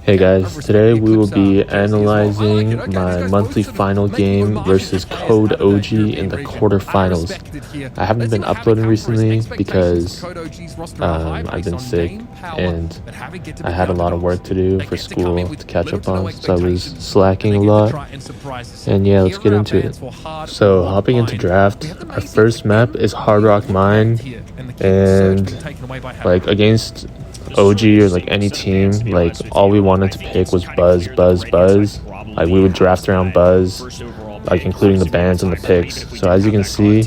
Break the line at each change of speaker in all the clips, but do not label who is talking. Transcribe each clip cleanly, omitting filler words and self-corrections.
Hey guys, today we will be analyzing my monthly final game versus Code OG in the quarterfinals. I haven't been uploading recently because I've been sick and I had a lot of work to do for school to catch up on, so I was slacking a lot. And yeah, let's get into it. So hopping into draft, our first map is Hard Rock Mine, and like against OG or like any team, like all we wanted to pick was Buzz. Like we would draft around Buzz, like including the bans and the picks. So as you can see,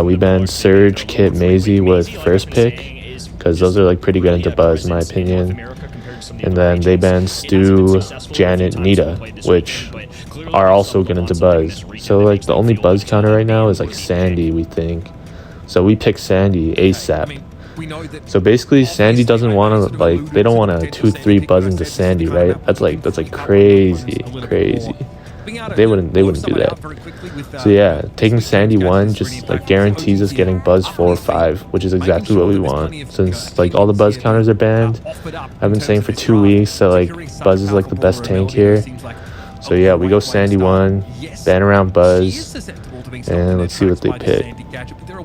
we banned Surge, Kit, Maisie with first pick because those are like pretty good into Buzz in my opinion. And then they banned Stu, Janet, Nita, which are also good into Buzz. So like the only Buzz counter right now is like Sandy, we think. So we picked Sandy ASAP. So basically Sandy doesn't want to, like, they don't want to 2-3 Buzz into Sandy, right? That's like crazy. They wouldn't do that. So yeah, taking Sandy 1 just like guarantees us getting Buzz 4 or 5, which is exactly what we want. Since like all the Buzz counters are banned, I've been saying for 2 weeks that like Buzz is like the best tank here. So yeah, we go Sandy 1, ban around Buzz, and let's see what they pick.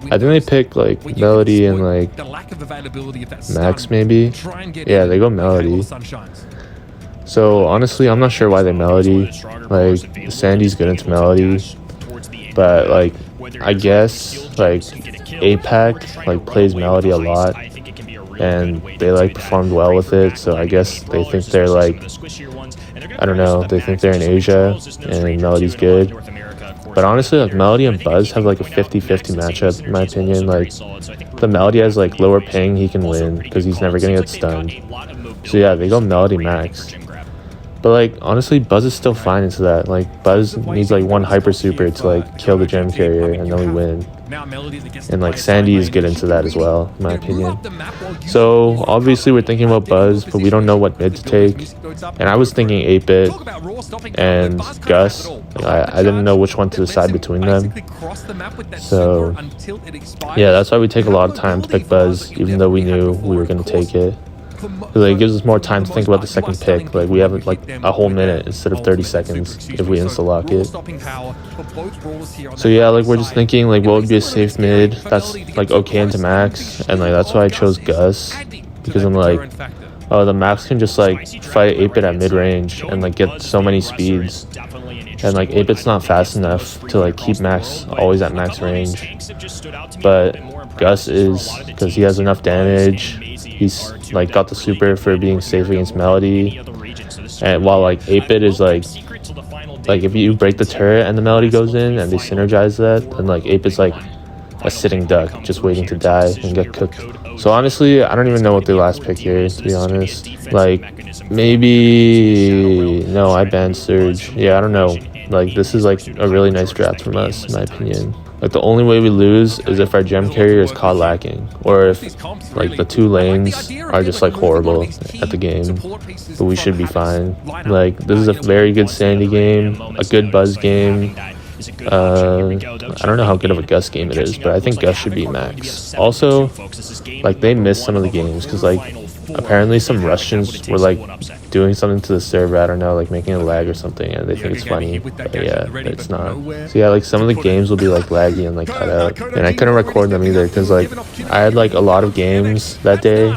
I think they pick like Melody and like Max maybe. Yeah, they go Melody. So honestly, I'm not sure why they Melody. Like Sandy's good into Melody, but like I guess like APAC like plays Melody a lot, and they like performed well with it. So I guess they think they're like, I don't know, they think they're in Asia and Melody's good. But honestly, like Melody and Buzz have like a 50-50 matchup in my opinion. Like the Melody has like lower ping, he can win because he's never gonna get stunned. So yeah, they go Melody Max. But like honestly, Buzz is still fine into that. Like Buzz needs like one hyper super to like kill the gem carrier and then we win. And like Sandy is good into that as well, in my opinion. So obviously we're thinking about Buzz, but we don't know what mid to take. And I was thinking 8-bit and Gus. I didn't know which one to decide between them. So yeah, that's why we take a lot of time to pick Buzz, even though we knew we were going to take it. Like, it gives us more time to think about the second pick. Like we have like a whole minute instead of 30 seconds if we insta-lock it. So yeah, like we're just thinking like what would be a safe mid that's like okay into Max, and like that's why I chose Gus, because I'm like, oh, the Max can just like fight 8-bit at mid-range and like get so many speeds, and like 8-bit's not fast enough to like keep Max always at max range. But Gus is, because he has enough damage. He's like got the super for being safe against Melody, and while like 8-bit is like if you break the turret and the Melody goes in and they synergize that, then like 8-bit's like a sitting duck just waiting to die and get cooked. So honestly, I don't even know what they last pick here, to be honest. Like maybe no, I banned Surge. Yeah, I don't know. Like this is like a really nice draft from us, in my opinion. Like the only way we lose is if our gem carrier is caught lacking, or if like the 2 lanes are just like horrible at the game, but we should be fine. Like this is a very good Sandy game, a good Buzz game. I don't know how good of a Gus game it is, but I think Gus should be max. Also, like they missed some of the games because like apparently some Russians were like doing something to the server, I don't know, like making it lag or something, and they think it's funny, but yeah, it's not. So yeah, like some of the games will be like laggy and like cut out, and I couldn't record them either because like I had like a lot of games that day.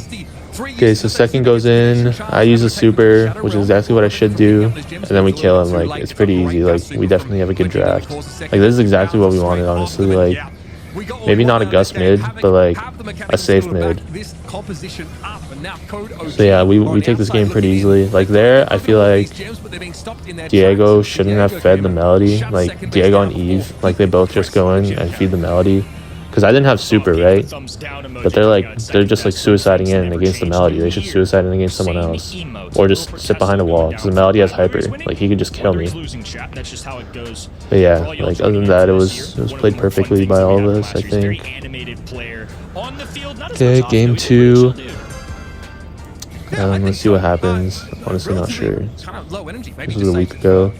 Okay, so second goes in, I use a super, which is exactly what I should do, and then we kill him. Like it's pretty easy. Like we definitely have a good draft. Like this is exactly what we wanted, honestly. Like maybe not a Gus mid, but like a safe mid. So yeah, we take this game pretty easily. Like there, I feel like Diego shouldn't have fed the Melody. Like Diego and Eve, like they both just go in and feed the Melody. Because I didn't have super, right? But they're just like suiciding in against the Melody. They should suicide in against someone else, or just sit behind a wall. Because the Melody has hyper, like he could just kill me. But yeah, like other than that, it was played perfectly by all of us, I think. Okay, game 2. Let's see what happens. Honestly, not sure. This was a week ago.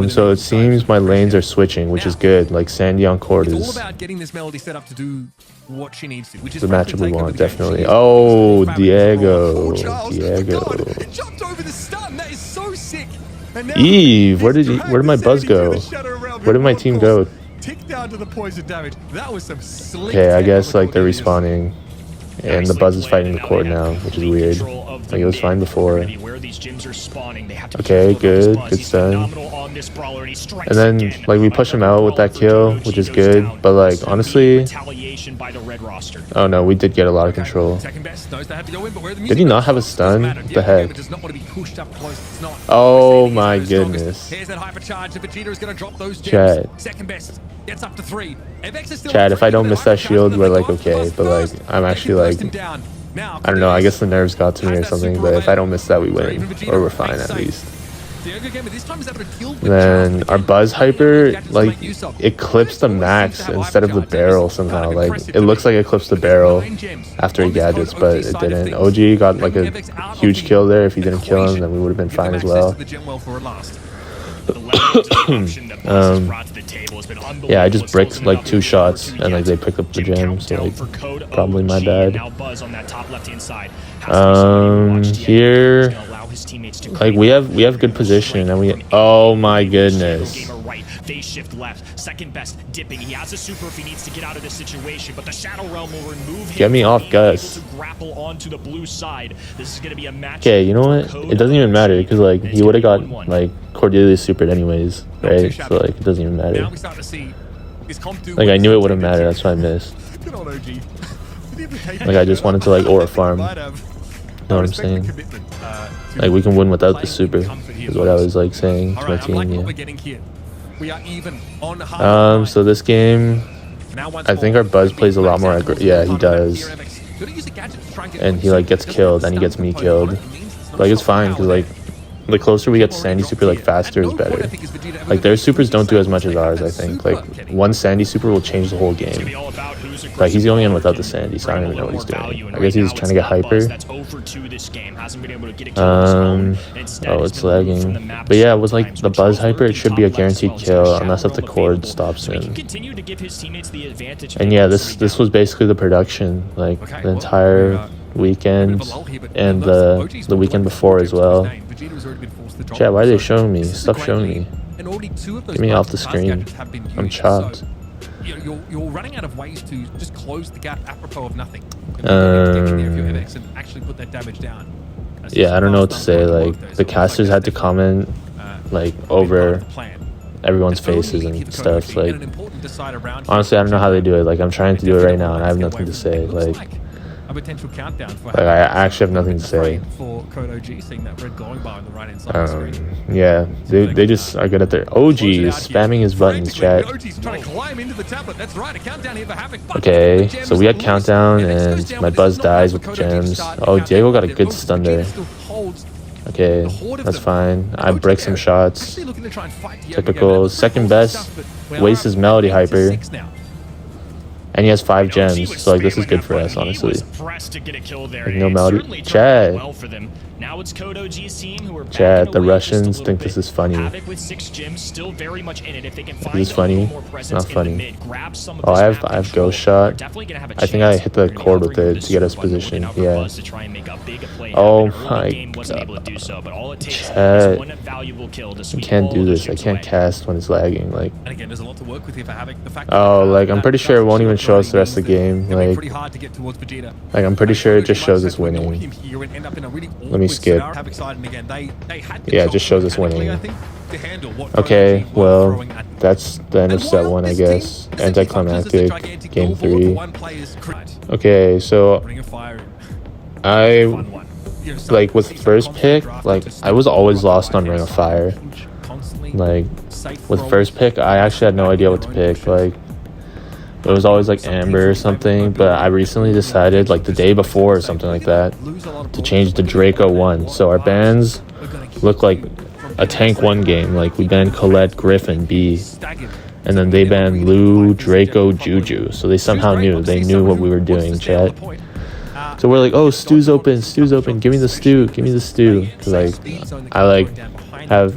So it seems my lanes are switching, which is good. Like Sandy on court is the matchup we want, definitely. Oh, Diego. Eve, where did my buzz go? Where did my team go? Okay, I guess like they're respawning. And the buzz is fighting the court now, which is weird. Like it was fine before. Okay, good stun. And then like we push him out with that kill, which is good. But like honestly, oh no, we did get a lot of control. Did he not have a stun? What the heck? Oh my goodness. Chat. Chad, if I don't miss that shield, we're like okay, but like I'm actually like I don't know, I guess the nerves got to me or something, but if I don't miss that we win, or we're fine at least. Then our buzz hyper, like it clips the max instead of the barrel somehow. Like it looks like it clips the barrel after he gadgets, but it didn't. OG got like a huge kill there. If he didn't kill him, then we would have been fine as well. Yeah, I just bricked like 2 shots and like they picked up the gem, so like probably my bad. Here, like we have good position and we, oh my goodness. Phase shift left, second best dipping. He has a super if he needs to get out of this situation, but the Shadow Realm will remove him. Get me off, Gus. Grapple onto the blue side. This is going to be a match. Okay, you know what? It doesn't even matter because like he would have got like Cordelia supered anyways, right? So like it doesn't even matter. Like I knew it wouldn't matter. That's why I missed. Like I just wanted to like aura farm. Know what I'm saying? Like we can win without the super. Is what I was like saying to my team. Yeah. So this game, I think our buzz plays a lot more aggressive. Yeah, he does. And he like gets killed, and he gets me killed. Like it's fine because like the closer we get to Sandy super, like faster is better. Like their supers don't do as much as ours. I think like one Sandy super will change the whole game. Like he's going in without the Sandy, so I don't even know what he's doing. I guess he's trying to get hyper. Oh, it's lagging. But yeah, with like the buzz hyper, it should be a guaranteed kill unless if the cord stops him. And yeah, this was basically the production, like the entire weekend and the weekend before as well. Chat, why are they showing me? Stop showing me. Get me off the screen. I'm chopped. You're running out of ways to just close the gap apropos of nothing. Yeah, I don't know what to say. Like the casters had to comment like over everyone's faces and stuff. Like honestly, I don't know how they do it. Like I'm trying to do it right now and I have nothing to say. Like a potential countdown for I actually have nothing to say. For Code OG, seeing that red glowing bar on the right hand side of the screen. Yeah, they just are good at their OG is spamming his buttons, chat. Okay, so we had countdown and my buzz dies with the gems. Oh, Diego got a good stun there. Okay, that's fine. I break some shots. Typical. Second best wastes his melody hyper. And he has 5 gems, so like this is good for us, honestly. Like, no melody. Chad. Chad, the Russians think this is funny. Is this funny? It's not funny. Oh, I have Ghost Shot. I think I hit the cord with it to get us positioned. Yeah. Oh my god. Chad. I can't do this. I can't cast when it's lagging. Like. Oh, like I'm pretty sure it won't even show us the rest of the game. Like I'm pretty sure it just shows us winning. Let me skip. Yeah, it just shows us winning. Okay, well, that's the end of set 1, I guess. Anticlimactic, game 3. Okay, so I, like, with first pick, like, I was always lost on Ring of Fire. Like, with first pick, I actually had no idea what to pick. Like, it was always like Amber or something, but I recently decided, like the day before or something like that, to change to Draco 1. So our bans look like a tank 1 game. Like we banned Colette, Griffin, B, and then they banned Lou, Draco, Juju. So they somehow knew. They knew what we were doing, chat. So we're like, oh, stew's open, give me the stew. Like,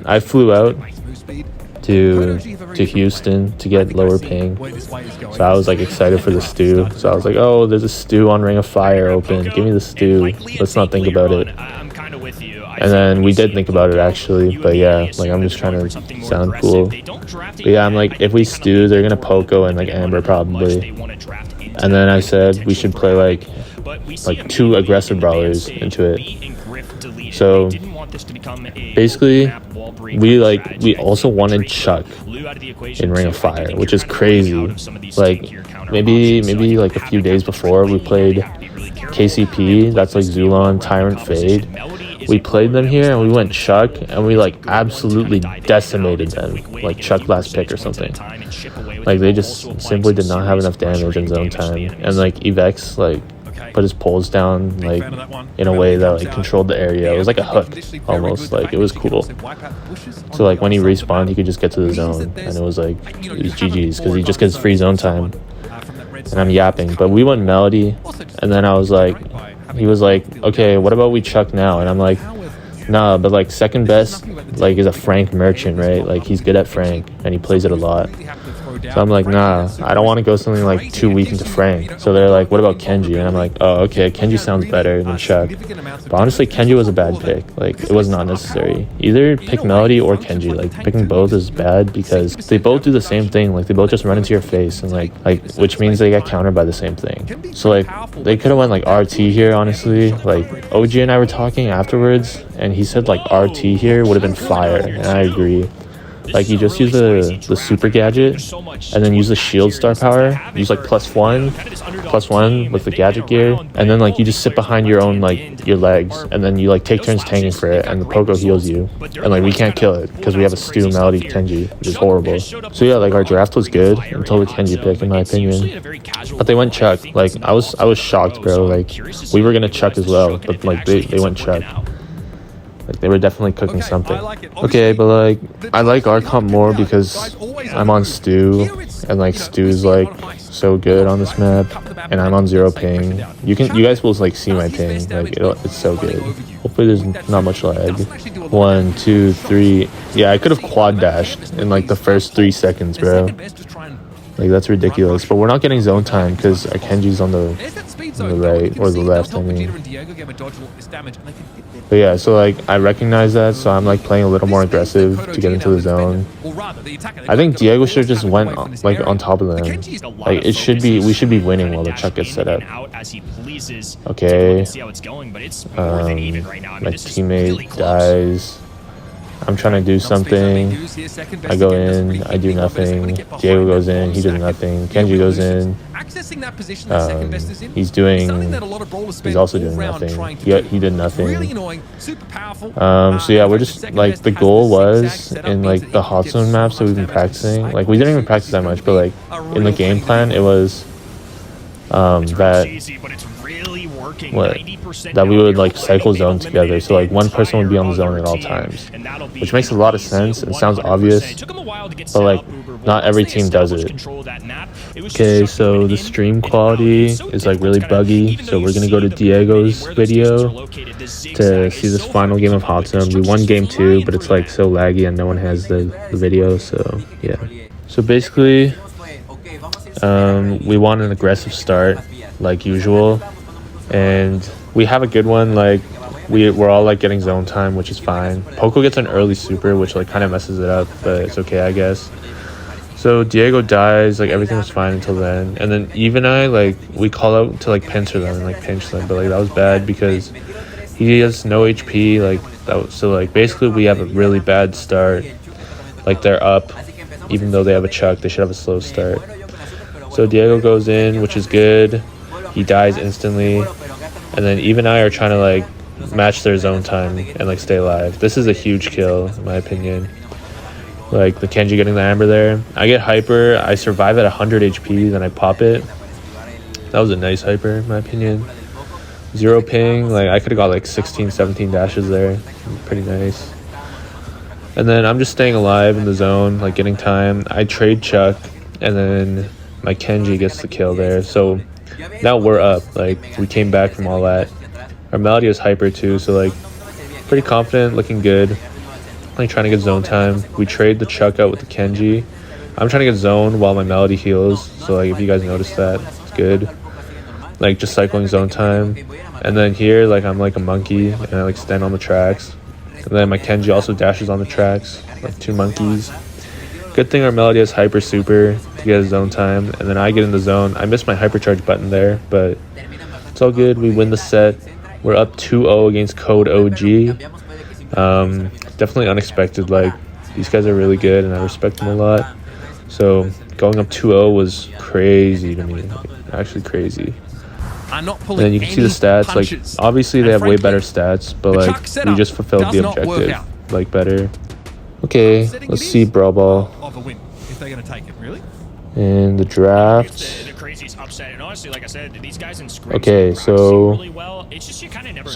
I flew out to Houston to get lower ping, so I was like excited for the stew. So I was like, oh, there's a stew on Ring of Fire open, give me the stew, let's not think about it. And then we did think about it actually, but yeah, like I'm just trying to sound cool. But yeah, I'm like, if we stew, they're gonna Poco and like Amber probably. And then I said we should play like 2 aggressive brawlers into it. So basically, we also wanted Chuck in Ring of Fire, which is crazy. Like maybe like a few days before, we played KCP, that's like Zulon, Tyrant, Fade. We played them here and we went Chuck and we like absolutely decimated them, like Chuck last pick or something. Like they just simply did not have enough damage in zone time, and like Evex like put his poles down like in a way that like controlled the area. It was like a hook almost, like it was cool. So like when he respawned, he could just get to the zone, and it was GG's because he just gets free zone time. And I'm yapping, but we went Melody, and then I was like, he was like, okay, what about we Chuck now? And I'm like, nah, but like second best like is a Frank Merchant, right? Like he's good at Frank and he plays it a lot. So I'm like, nah, I don't want to go something like too weak into Frank. So they're like, what about Kenji? And I'm like, oh, okay, Kenji sounds better than Chuck. But honestly, Kenji was a bad pick. Like, it was not necessary. Either pick Melody or Kenji. Like, picking both is bad because they both do the same thing. Like, they both just run into your face, and like which means they get countered by the same thing. So like, they could have went like RT here, honestly. Like, OG and I were talking afterwards, and he said like RT here would have been fire, and I agree. Like, you just use the super gadget and then use the shield star power, use like +1 with the gadget gear, and then like you just sit behind your own like your legs, and then you like take turns tanking for it, and the Poco heals you, and like we can't kill it because we have a Stu, Melody, Kenji, which is horrible. So yeah, like our draft was good until the Kenji pick, in my opinion. But they went Chuck. Like I was shocked, bro. Like we were gonna Chuck as well, but like they went Chuck. Like, they were definitely cooking something. Okay, but like I like our comp more because I'm on Stu, and like Stu's like so good on this map, and I'm on 0 ping. You guys will like see my ping. Like it's so good. Hopefully there's not much lag. 1, 2, 3. Yeah, I could have quad dashed in like the first 3 seconds, bro. Like that's ridiculous. But we're not getting zone time because our Kenji's on the right or the left, I mean. But yeah, so like I recognize that, so I'm like playing a little more aggressive to get into the zone. I think Diego should just went like on top of them. Like we should be winning while the Chuck gets set up. Okay. My teammate dies. I'm trying to do something. I go in, I do nothing. Diego goes in, he does nothing. Kenji goes in. He's also doing nothing. He did nothing. So yeah, we're just like, the goal was in like the hot zone maps that we've been practicing. Like we didn't even practice that much, but like in the game plan, it was that we would like cycle zone together, so like one person would be on the zone at all times, which makes a lot of sense and sounds obvious, but like not every team does it. Okay, so the stream quality is like really buggy, so we're gonna go to Diego's video to see this final game of hot zone. We won game 2, but it's like so laggy and no one has the video, so yeah. So basically we want an aggressive start like usual, and we have a good one. Like we're all like getting zone time, which is fine. Poco gets an early super, which like kind of messes it up, but it's okay, I guess. So Diego dies, like everything was fine until then, and then Eve and I, like, we call out to like pincer them and like pinch them, but like that was bad because he has no HP. Like so like basically we have a really bad start. Like they're up, even though they have a Chuck, they should have a slow start. So Diego goes in, which is good. He dies instantly, and then Eve and I are trying to like match their zone time and like stay alive. This is a huge kill in my opinion. Like the Kenji getting the Amber there. I get hyper, I survive at 100 HP, then I pop it. That was a nice hyper in my opinion. 0 ping, like I could have got like 16, 17 dashes there. Pretty nice. And then I'm just staying alive in the zone, like getting time. I trade Chuck, and then my Kenji gets the kill there. So now we're up. Like, we came back from all that. Our Melody is hyper too, so like pretty confident, looking good. Like trying to get zone time. We trade the Chuck out with the Kenji. I'm trying to get zone while my Melody heals, so like if you guys notice that, it's good. Like just cycling zone time. And then here, like I'm like a monkey and I like stand on the tracks. And then my Kenji also dashes on the tracks, like 2 monkeys. Good thing our Melody has hyper super to get a zone time, and then I get in the zone. I missed my hypercharge button there, but it's all good. We win the set. We're up 2-0 against Code OG. Definitely unexpected. Like, these guys are really good and I respect them a lot. So going up 2-0 was crazy to me, like, actually crazy. And then you can see the stats. Like, obviously they have way better stats, but like we just fulfilled the objective like better. Okay, let's see Brawl Ball. And the draft. Okay, so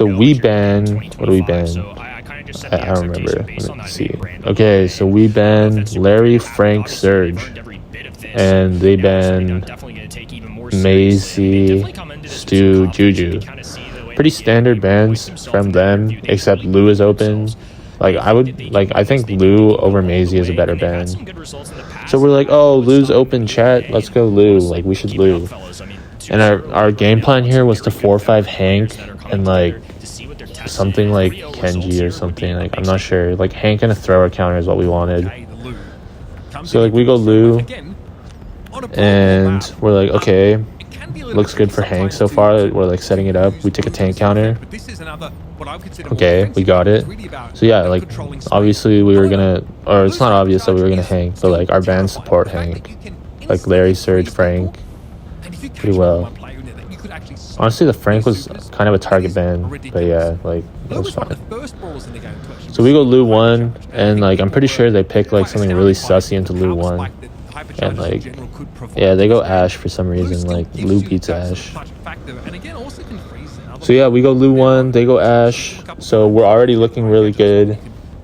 we ban. What do we ban? I don't remember. Let me see. Okay, so we ban Larry, Frank, Surge, and they ban Macy, Stu, Juju. Pretty standard bans from them, except Lou is open. Like I think Lou over Maisie is a better ban. So we're like, oh, Lou's open, chat, let's go Lou. Like, we should Lou. And our game plan here was to 4-5 Hank and like something like Kenji or something. Like, I'm not sure. Like Hank and a thrower counter is what we wanted. So like we go Lou, and we're like, okay, looks good for Hank so far. We're like setting it up. We take a tank counter. Okay, we got it. So yeah, like obviously we were gonna, or it's not obvious that we were gonna Hank, but like our band support Hank, like Larry, Surge, Frank, pretty well. Honestly, the Frank was kind of a target ban, but yeah, like it was fine. So we go Lou 1, and like I'm pretty sure they pick like something really sussy into Lou 1, and like yeah, they go Ash for some reason. Like Lou beats Ash. So yeah, we go Lou 1, they go Ash. So we're already looking really good.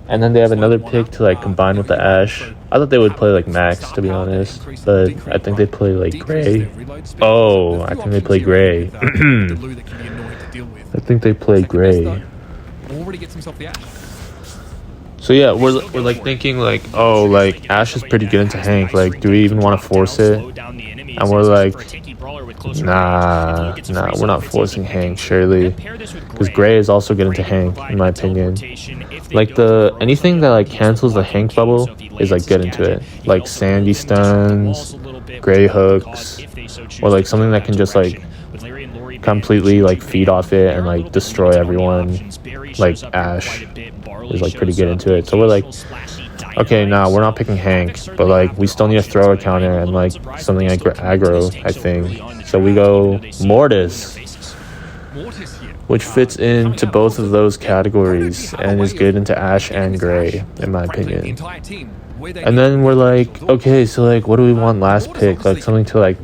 And then they have another pick to like combine with the Ash. I thought they would play like Max, to be honest, but I think they play like Gray. Oh, I think they play Gray. I think they play Gray. So yeah, we're like thinking like, oh, like Ash is pretty good into Hank. Like, do we even want to force it? And we're like, nah, we're not forcing Hank, surely, because Gray is also good into Hank, in my opinion. Like anything that like cancels the Hank bubble is like good into it, like Sandy stuns, Gray hooks, or like something that can just like completely like feed off it and like destroy everyone. Like Ash is like pretty good into it. So we're like, okay, we're not picking Hank, but like we still need a thrower counter and like something like aggro, I think. So we go Mortis, which fits into both of those categories and is good into Ash and Gray, in my opinion. And then we're like, okay, so like what do we want last pick? Like something to like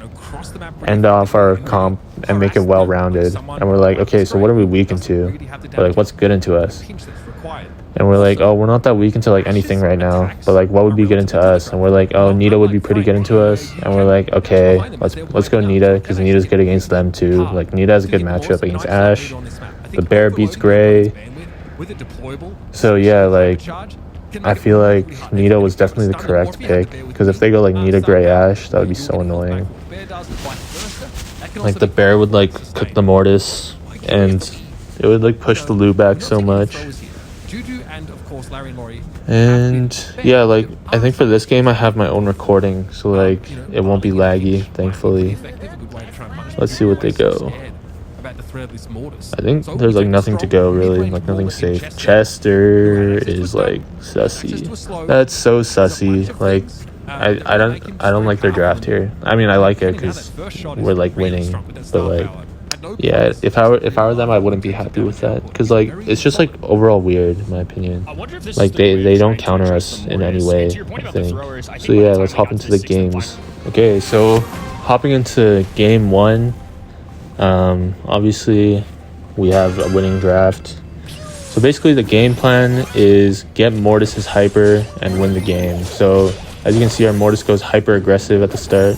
end off our comp and make it well-rounded. And we're like, okay, so what are we weak into? Or like what's good into us? And we're like, oh, we're not that weak into like anything right now, but like what would be good into us? And we're like, oh, Nita would be pretty good into us. And we're like, okay, let's go Nita, because Nita's good against them too. Like Nita has a good matchup against Ash. The bear beats Gray. So yeah, like I feel like Nita was definitely the correct pick, because if they go like Nita, Gray, Ash, that would be so annoying. Like the bear would like cook the Mortis, and it would like push the Lou back so much. And yeah, like I think for this game I have my own recording, so like it won't be laggy, thankfully. Let's see what they go. I think there's like nothing to go really, like nothing safe. Chester is like sussy. That's so sussy. Like I don't like their draft here. I mean, I like it because we're like winning, but like yeah, if I were them, I wouldn't be happy with that, because like it's just like overall weird in my opinion. Like they don't counter us in any way, I think. So yeah, let's hop into the games. Okay, so hopping into game 1. Obviously we have a winning draft. So basically the game plan is get Mortis's hyper and win the game. So as you can see, our Mortis goes hyper aggressive at the start.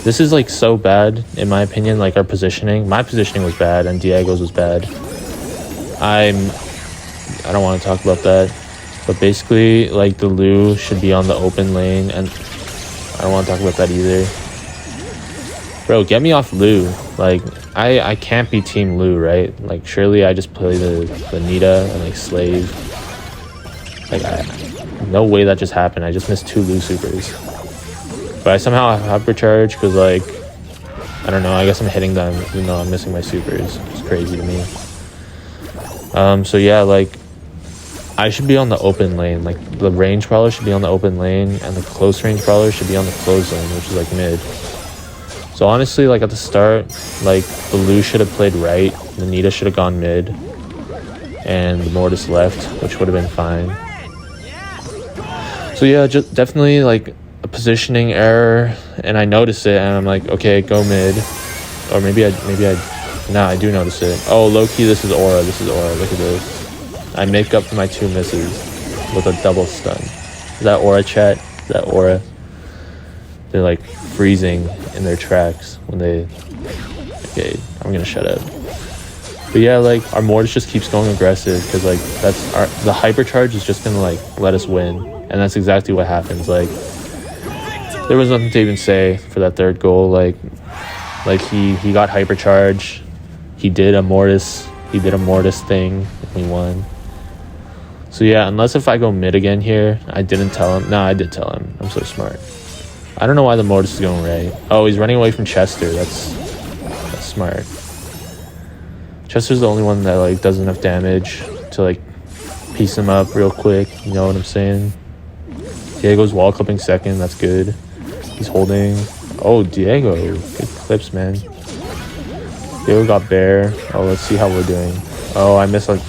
This is like so bad in my opinion. Like our positioning, my positioning was bad and Diego's was bad. I don't want to talk about that, but basically like the Lu should be on the open lane, and I don't want to talk about that either. Bro, get me off Lu. Like I can't be team Lu, right? Like surely I just play the Nita and like slave. Like no way that just happened. I just missed 2 Lu supers. But I somehow hypercharge because, like, I don't know, I guess I'm hitting them even though I'm missing my supers. It's crazy to me. So yeah, like, I should be on the open lane. Like, the range brawler should be on the open lane, and the close range brawler should be on the close lane, which is, like, mid. So honestly, like, at the start, like, the Lu should have played right, the Nita should have gone mid, and the Mortis left, which would have been fine. So yeah, just definitely, like, a positioning error, and I notice it, and I'm like, okay, go mid. Or maybe I do notice it. Oh, low-key, this is aura, look at this. I make up for my 2 misses with a double stun. Is that aura, chat? Is that aura? They're like freezing in their tracks when they... Okay, I'm gonna shut up. But yeah, like, our Mortis just keeps going aggressive, because like, the hypercharge is just gonna like let us win. And that's exactly what happens. Like, there was nothing to even say for that 3rd goal. Like he got hypercharge. He did a Mortis thing, and we won. So yeah, unless if I go mid again here, I didn't tell him. No, I did tell him. I'm so smart. I don't know why the Mortis is going right. Oh, he's running away from Chester. That's smart. Chester's the only one that like does enough damage to like piece him up real quick. You know what I'm saying? Diego's wall clipping 2nd. That's good. He's holding. Oh, Diego. Good clips, man. Diego got bear. Oh, let's see how we're doing. Oh, I missed like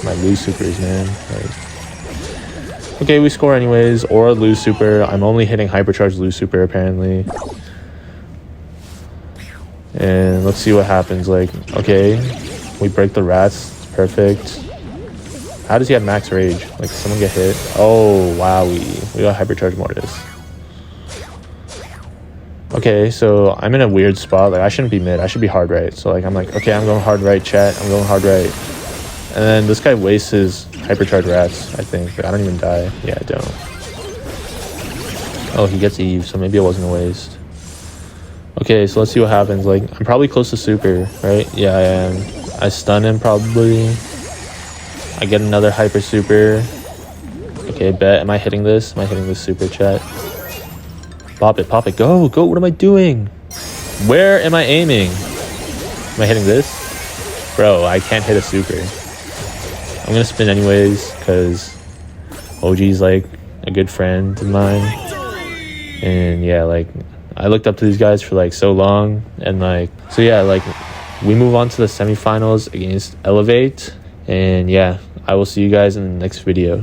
my Lu supers, man. Like, okay, we score anyways. Or Lu super. I'm only hitting hypercharge Lu super apparently. And let's see what happens. Like, okay, we break the rats. It's perfect. How does he have max rage? Like, someone get hit? Oh, wow. We got hypercharge Mortis. Okay, so I'm in a weird spot. Like, I shouldn't be mid. I should be hard right. So, like, I'm like, okay, I'm going hard right, chat. I'm going hard right. And then this guy wastes his hypercharge rats, I think. Like, I don't even die. Yeah, I don't. Oh, he gets Eve, so maybe it wasn't a waste. Okay, so let's see what happens. Like, I'm probably close to super, right? Yeah, I am. I stun him, probably. I get another hyper super. Okay, bet. Am I hitting this? Am I hitting this super, chat? Pop it, go, what am I doing? Where am I aiming? Am I hitting this? Bro, I can't hit a super. I'm gonna spin anyways, because OG's like a good friend of mine. And yeah, like, I looked up to these guys for like so long, and like, so yeah, like, we move on to the semifinals against Elevate, and yeah, I will see you guys in the next video.